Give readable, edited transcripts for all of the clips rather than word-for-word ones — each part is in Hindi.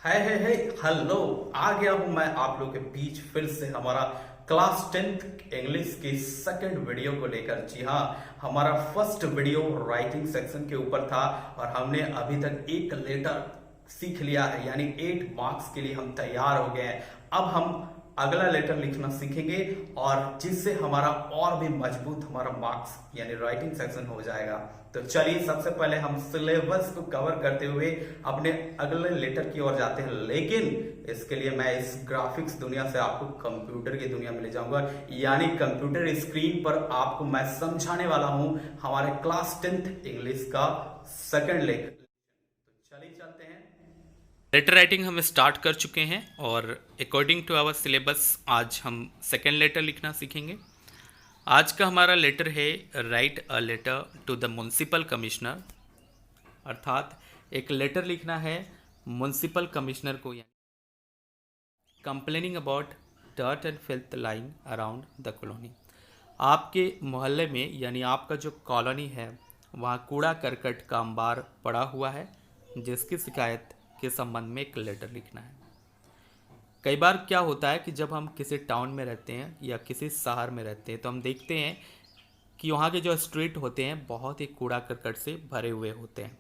है हेलो। आ गया हूं मैं आप लोग के बीच फिर से हमारा क्लास 10th इंग्लिश की सेकंड वीडियो को लेकर। जी हाँ, हमारा फर्स्ट वीडियो राइटिंग सेक्शन के ऊपर था और हमने अभी तक एक लेटर सीख लिया है, यानी 8 मार्क्स के लिए हम तैयार हो गए हैं। अब हम अगला लेटर लिखना सीखेंगे और जिससे हमारा और भी मजबूत हमारा मार्क्स यानी राइटिंग सेक्शन हो जाएगा। तो चलिए सबसे पहले हम सिलेबस को कवर करते हुए अपने अगले लेटर की ओर जाते हैं, लेकिन इसके लिए मैं इस ग्राफिक्स दुनिया से आपको कंप्यूटर की दुनिया में ले जाऊंगा, यानी कंप्यूटर स्क्रीन पर आपको मैं समझाने वाला हूं हमारे क्लास 10th इंग्लिश का सेकंड लेटर। तो चलिए चलते हैं। लेटर राइटिंग हम स्टार्ट कर चुके हैं और अकॉर्डिंग टू आवर सिलेबस आज हम सेकेंड लेटर लिखना सीखेंगे। आज का हमारा लेटर है write a letter to the municipal commissioner, अर्थात एक लेटर लिखना है म्युनिसिपल कमिश्नर को, यानी complaining about dirt and filth lying around the colony. आपके मोहल्ले में यानी आपका जो कॉलोनी है वहाँ कूड़ा करकट का अंबार पड़ा हुआ है, जिसकी शिकायत के संबंध में एक लेटर लिखना है। कई बार क्या होता है कि जब हम किसी टाउन में रहते हैं या किसी शहर में रहते हैं तो हम देखते हैं कि वहाँ के जो स्ट्रीट होते हैं बहुत ही कूड़ा करकट से भरे हुए होते हैं,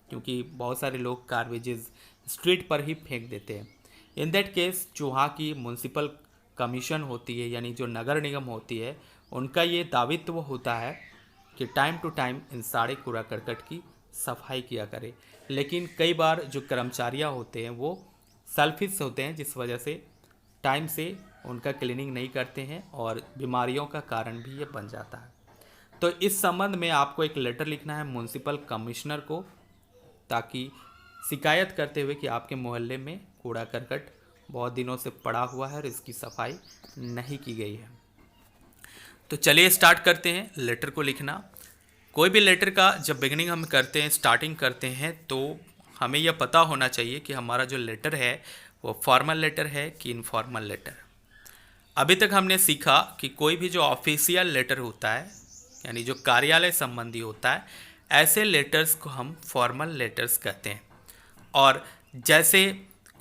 क्योंकि बहुत सारे लोग गार्बेजेस स्ट्रीट पर ही फेंक देते हैं। इन दैट केस जो वहाँ की म्युनिसिपल कमीशन होती है यानी जो नगर निगम होती है, उनका ये दायित्व होता है कि टाइम टू टाइम इन सारे कूड़ा करकट की सफाई किया करे। लेकिन कई बार जो कर्मचारियाँ होते हैं वो सेल्फिश होते हैं, जिस वजह से टाइम से उनका क्लीनिंग नहीं करते हैं और बीमारियों का कारण भी ये बन जाता है। तो इस संबंध में आपको एक लेटर लिखना है म्युनिसिपल कमिश्नर को, ताकि शिकायत करते हुए कि आपके मोहल्ले में कूड़ा करकट बहुत दिनों से पड़ा हुआ है और इसकी सफाई नहीं की गई है। तो चलिए स्टार्ट करते हैं लेटर को लिखना। कोई भी लेटर का जब बिगनिंग हम करते हैं, स्टार्टिंग करते हैं, तो हमें यह पता होना चाहिए कि हमारा जो लेटर है वो फॉर्मल लेटर है कि इनफॉर्मल लेटर। अभी तक हमने सीखा कि कोई भी जो ऑफिशियल लेटर होता है यानी जो कार्यालय संबंधी होता है, ऐसे लेटर्स को हम फॉर्मल लेटर्स कहते हैं। और जैसे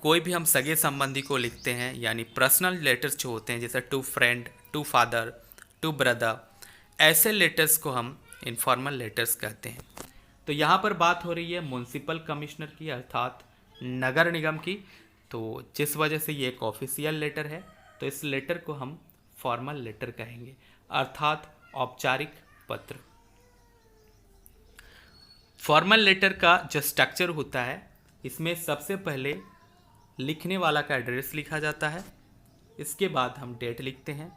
कोई भी हम सगे संबंधी को लिखते हैं यानी पर्सनल लेटर्स जो होते हैं, जैसे to friend, to father, to brother, ऐसे लेटर्स को हम इनफॉर्मल लेटर्स कहते हैं। तो यहाँ पर बात हो रही है म्युनिसिपल कमिश्नर की, अर्थात नगर निगम की। तो जिस वजह से ये एक ऑफिशियल लेटर है तो इस लेटर को हम फॉर्मल लेटर कहेंगे, अर्थात औपचारिक पत्र। फॉर्मल लेटर का जो स्ट्रक्चर होता है, इसमें सबसे पहले लिखने वाला का एड्रेस लिखा जाता है, इसके बाद हम डेट लिखते हैं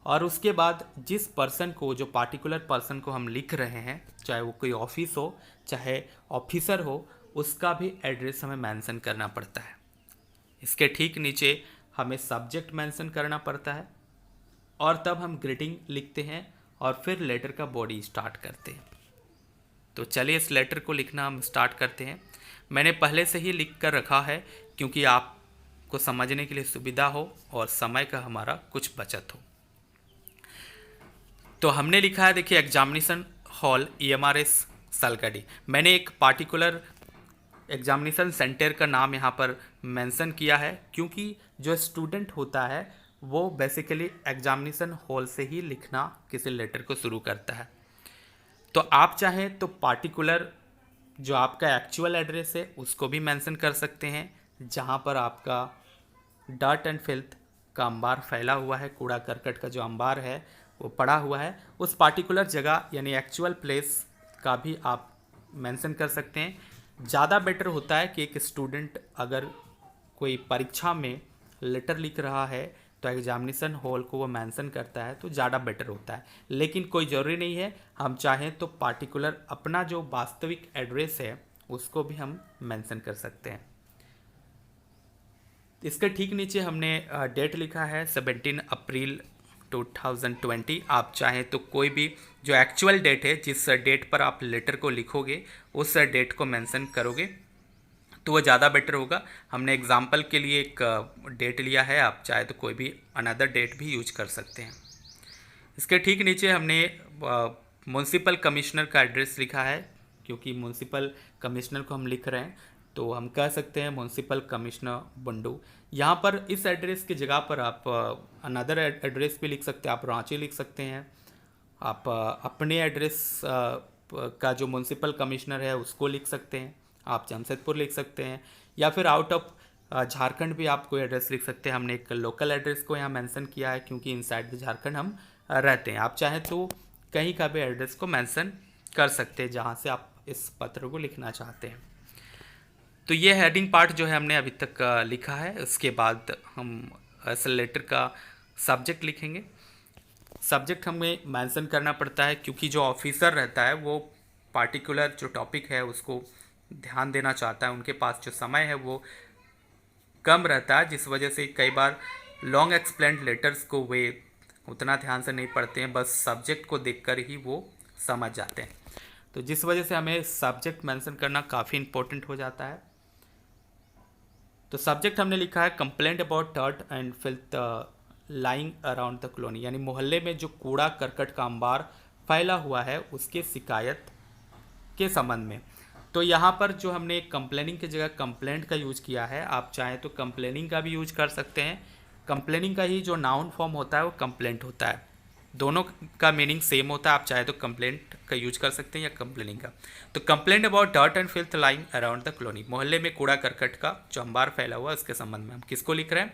और उसके बाद जिस पर्सन को, जो पार्टिकुलर पर्सन को हम लिख रहे हैं, चाहे वो कोई ऑफिस हो चाहे ऑफिसर हो, उसका भी एड्रेस हमें मेंशन करना पड़ता है। इसके ठीक नीचे हमें सब्जेक्ट मेंशन करना पड़ता है और तब हम ग्रीटिंग लिखते हैं और फिर लेटर का बॉडी स्टार्ट करते हैं। तो चलिए इस लेटर को लिखना हम स्टार्ट करते हैं। मैंने पहले से ही लिख कर रखा है क्योंकि आपको समझने के लिए सुविधा हो और समय का हमारा कुछ बचत हो। तो हमने लिखा है, देखिए, एग्जामिनेशन हॉल EMRS सलगड़ी। मैंने एक पार्टिकुलर एग्जामिनेशन सेंटर का नाम यहाँ पर मेंशन किया है क्योंकि जो स्टूडेंट होता है वो बेसिकली एग्जामिनेशन हॉल से ही लिखना किसी लेटर को शुरू करता है। तो आप चाहें तो पार्टिकुलर जो आपका एक्चुअल एड्रेस है उसको भी मेंशन कर सकते हैं, जहाँ पर आपका डर्ट एंड फिल्थ का अंबार फैला हुआ है, कूड़ा करकट का जो अंबार है वो पड़ा हुआ है, उस पार्टिकुलर जगह यानी एक्चुअल प्लेस का भी आप मेंशन कर सकते हैं। ज़्यादा बेटर होता है कि एक स्टूडेंट अगर कोई परीक्षा में लेटर लिख रहा है तो एग्जामिनेशन हॉल को वो मेंशन करता है तो ज़्यादा बेटर होता है, लेकिन कोई ज़रूरी नहीं है। हम चाहें तो पार्टिकुलर अपना जो वास्तविक एड्रेस है उसको भी हम मेंशन कर सकते हैं। इसके ठीक नीचे हमने डेट लिखा है 17 अप्रैल 2020। आप चाहें तो कोई भी जो एक्चुअल डेट है, जिस डेट पर आप लेटर को लिखोगे उस डेट को मेंशन करोगे तो वो ज़्यादा बेटर होगा। हमने एग्जाम्पल के लिए एक डेट लिया है, आप चाहे तो कोई भी अनदर डेट भी यूज कर सकते हैं। इसके ठीक नीचे हमने म्युनिसिपल कमिश्नर का एड्रेस लिखा है, क्योंकि म्युनिसिपल कमिश्नर को हम लिख रहे हैं तो हम कह सकते हैं म्यूनसिपल कमिश्नर बुंडू। यहाँ पर इस एड्रेस की जगह पर आप अनदर एड्रेस भी लिख सकते हैं, आप रांची लिख सकते हैं, आप अपने एड्रेस का जो म्यूनसिपल कमिश्नर है उसको लिख सकते हैं, आप जमशेदपुर लिख सकते हैं, या फिर आउट ऑफ झारखंड भी आप कोई एड्रेस लिख सकते हैं। हमने एक लोकल एड्रेस को यहाँ मेंशन किया है क्योंकि इनसाइड द झारखंड हम रहते हैं। आप चाहें तो कहीं का भी एड्रेस को मेंशन कर सकते हैं जहाँ से आप इस पत्र को लिखना चाहते हैं। तो ये हेडिंग पार्ट जो है हमने अभी तक लिखा है। उसके बाद हम इस लेटर का सब्जेक्ट लिखेंगे। सब्जेक्ट हमें मेंशन करना पड़ता है क्योंकि जो ऑफिसर रहता है वो पार्टिकुलर जो टॉपिक है उसको ध्यान देना चाहता है, उनके पास जो समय है वो कम रहता है, जिस वजह से कई बार लॉन्ग एक्सप्लेन्ड लेटर्स को वे उतना ध्यान से नहीं पढ़ते हैं, बस सब्जेक्ट को देखकर ही वो समझ जाते हैं। तो जिस वजह से हमें सब्जेक्ट मेंशन करना काफ़ी इंपॉर्टेंट हो जाता है। तो सब्जेक्ट हमने लिखा है complaint about dirt and filth lying around the colony, यानी मोहल्ले में जो कूड़ा करकट का अंबार फैला हुआ है उसके शिकायत के संबंध में। तो यहाँ पर जो हमने कंप्लेनिंग की जगह कंप्लेंट का यूज किया है, आप चाहें तो कंप्लेनिंग का भी यूज कर सकते हैं। कंप्लेनिंग का ही जो नाउन फॉर्म होता है वो कंप्लेंट होता है, दोनों का मीनिंग सेम होता है। आप चाहे तो कंप्लेंट का यूज कर सकते हैं या कंप्लेनिंग का। तो complaint about dirt and filth lying around the colony, मोहल्ले में कूड़ा करकट का जो अंबार फैला हुआ है उसके संबंध में हम किसको लिख रहे हैं,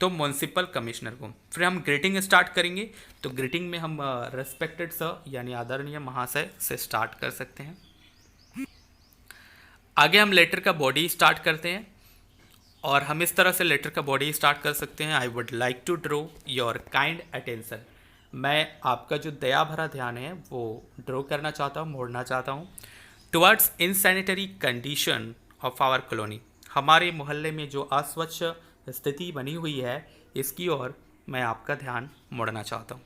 तो म्यूनसिपल कमिश्नर को। फिर हम ग्रीटिंग स्टार्ट करेंगे। तो ग्रीटिंग में हम रेस्पेक्टेड सर यानी आदरणीय महाशय से स्टार्ट कर सकते हैं। आगे हम लेटर का बॉडी स्टार्ट करते हैं और हम इस तरह से लेटर का बॉडी स्टार्ट कर सकते हैं। I would like to draw your kind attention, मैं आपका जो दया भरा ध्यान है वो ड्रॉ करना चाहता हूँ, मोड़ना चाहता हूँ। Towards insanitary condition of our colony, हमारे मोहल्ले में जो अस्वच्छ स्थिति बनी हुई है इसकी ओर मैं आपका ध्यान मोड़ना चाहता हूँ।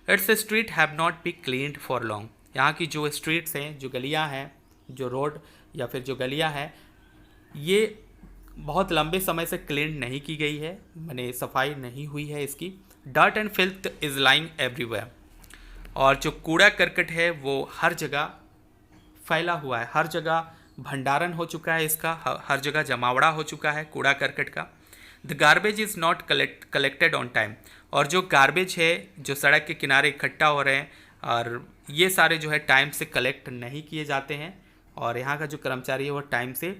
It's street have not be cleaned for long, यहाँ की जो स्ट्रीट्स हैं, जो गलियाँ हैं, जो रोड या फिर जो गलियाँ हैं, ये बहुत लंबे समय से क्लीन नहीं की गई है, मैंने सफाई नहीं हुई है इसकी। Dirt and filth is lying everywhere, और जो कूड़ा करकट है वो हर जगह फैला हुआ है, हर जगह भंडारण हो चुका है इसका, हर जगह जमावड़ा हो चुका है कूड़ा करकट का। The garbage is not collected on time, और जो गार्बेज है जो सड़क के किनारे इकट्ठा हो रहे हैं और ये सारे जो है टाइम से कलेक्ट नहीं किए जाते हैं, और यहाँ का जो कर्मचारी है वो टाइम से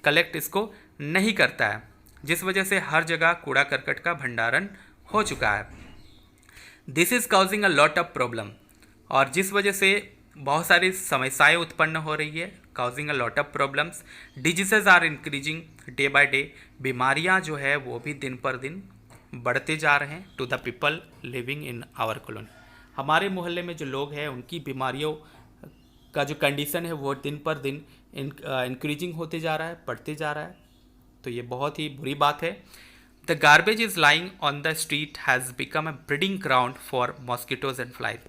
कलेक्ट इसको नहीं करता है, जिस वजह से हर जगह कूड़ा करकट का भंडारण हो चुका है। This is causing a lot of problem, और जिस वजह से बहुत सारी समस्याएं उत्पन्न हो रही है। Causing a lot of problems, diseases are increasing day by day, बीमारियां जो है वो भी दिन पर दिन बढ़ते जा रहे हैं। To the people living in our colony, हमारे मोहल्ले में जो लोग हैं उनकी बीमारियों का जो कंडीशन है वो दिन पर दिन इंक्रीजिंग होते जा रहा है, बढ़ते जा रहा है। तो ये बहुत ही बुरी बात है। The garbage is lying on the street has become a breeding ground for mosquitoes and flies,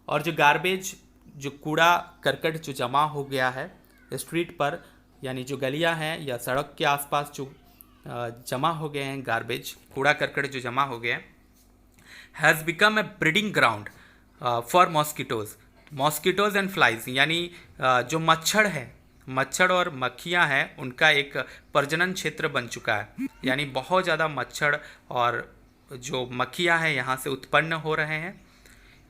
और जो गार्बेज जो कूड़ा करकट जो जमा हो गया है स्ट्रीट पर, यानी जो गलियां हैं या सड़क के आसपास जो जमा हो गए हैं गार्बेज कूड़ा करकट जो जमा हो गए हैं, has become a breeding ground for mosquitoes and flies, यानी जो मच्छर है, मच्छर और मक्खियां हैं उनका एक प्रजनन क्षेत्र बन चुका है। यानी बहुत ज़्यादा मच्छर और जो मक्खियां हैं यहाँ से उत्पन्न हो रहे हैं।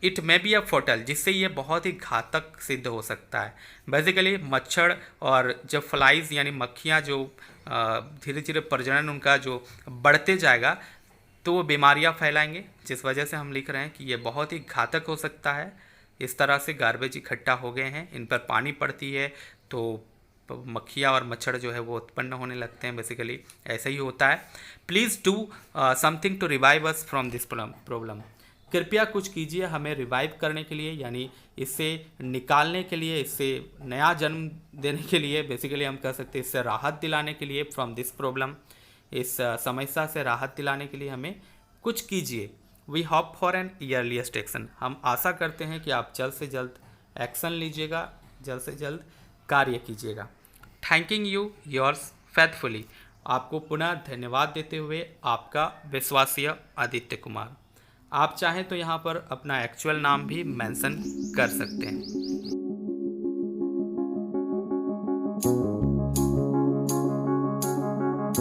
It may be a foetal, जिससे ये बहुत ही घातक सिद्ध हो सकता है। बेसिकली मच्छर और जब फ्लाइज यानी मक्खियाँ जो धीरे धीरे प्रजनन उनका जो बढ़ते जाएगा तो वो बीमारियाँ फैलाएंगे, जिस वजह से हम लिख रहे हैं कि ये बहुत ही घातक हो सकता है। इस तरह से गार्बेज इकट्ठा हो गए हैं, इन पर पानी पड़ती है तो मक्खियाँ और मच्छर जो है वो उत्पन्न होने लगते हैं। बेसिकली ऐसा ही होता है। Please do something to revive us from this problem, कृपया कुछ कीजिए हमें रिवाइव करने के लिए, यानी इससे निकालने के लिए, इससे नया जन्म देने के लिए, बेसिकली हम कह सकते हैं इससे राहत दिलाने के लिए, फ्रॉम दिस प्रॉब्लम, इस समस्या से राहत दिलाने के लिए हमें कुछ कीजिए। We hope for an earliest action, हम आशा करते हैं कि आप जल्द से जल्द एक्शन लीजिएगा, जल्द से जल्द कार्य कीजिएगा। थैंकिंग यू योर्स फेथफुली, आपको पुनः धन्यवाद देते हुए आपका विश्वासीय आदित्य कुमार। आप चाहें तो यहाँ पर अपना एक्चुअल नाम भी मेंशन कर सकते हैं।